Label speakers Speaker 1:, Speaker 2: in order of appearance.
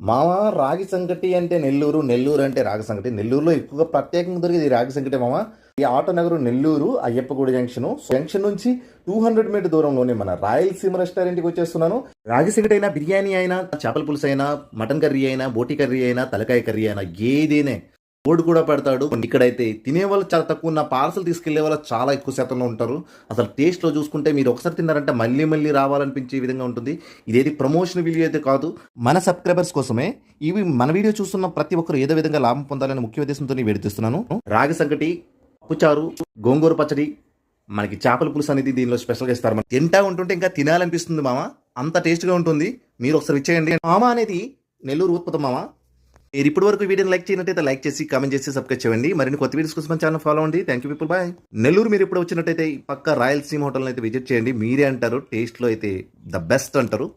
Speaker 1: మామ రాగి సంకటి అంటే నెల్లూరు, నెల్లూరు అంటే రాగి సంకటి. నెల్లూరులో ఎక్కువగా ప్రత్యేకంగా దొరికేది ఈ రాగి సంకటి మామ. ఈ ఆటో నగరం నెల్లూరు అయ్యప్పగూడ జంక్షన్ నుంచి 200 మీటర్ దూరంలోనే మన రాయలసీమ రెస్టారెంట్కి వచ్చేస్తున్నాను. రాగి సంకటి అయినా, బిర్యానీ అయినా, చేపల పులుసు అయినా, మటన్ కర్రీ అయినా, బోటి కర్రీ అయినా, తలకాయ కర్రీ అయినా ఏదేనే బోర్డు కూడా పెడతాడు. ఇక్కడైతే తినే వాళ్ళు చాలా తక్కువ ఉన్న, పార్సల్ తీసుకెళ్లే వాళ్ళు చాలా ఎక్కువ శాతంలో ఉంటారు. అసలు టేస్ట్లో చూసుకుంటే మీరు ఒకసారి తిన్నారంటే మళ్ళీ మళ్ళీ రావాలనిపించే విధంగా ఉంటుంది. ఇదేది ప్రమోషన్ వీడియో అయితే కాదు, మన సబ్స్క్రైబర్స్ కోసమే. ఇవి మన వీడియో చూస్తున్న ప్రతి ఒక్కరు ఏదో విధంగా లాభం పొందాలనే ముఖ్య ఉద్దేశంతో వేడిస్తున్నాను. రాగి సంకటి, పప్పుచారు, గోంగూర పచ్చడి, మనకి చేపల పులుసు అనేది దీనిలో స్పెషల్గా ఇస్తారు. మనం తింటా ఉంటుంటే ఇంకా తినాలనిపిస్తుంది మామ, అంత టేస్ట్గా ఉంటుంది. మీరు ఒకసారి ఇచ్చేయండి. మామ అనేది నెల్లూరు ఉత్పత్తి మామ. మీరు ఇప్పటి వరకు వీడియోని లైక్ చేయనట్టయితే లైక్ చేసి, కామెంట్ చేసి, సబ్స్క్రైబ్ చేయండి. మరిన్ని కొత్త వీడియోస్ కోసం మన ఛానల్ ఫాలో అవ్వండి. Thank you people, bye. Nellore మీరు ఇప్పుడు వచ్చినట్టయితే పక్క రాయలసీమ హోటల్ అయితే విజిట్ చేయండి. మీరే అంటారు టేస్ట్లో అయితే ద బెస్ట్ అంటారు.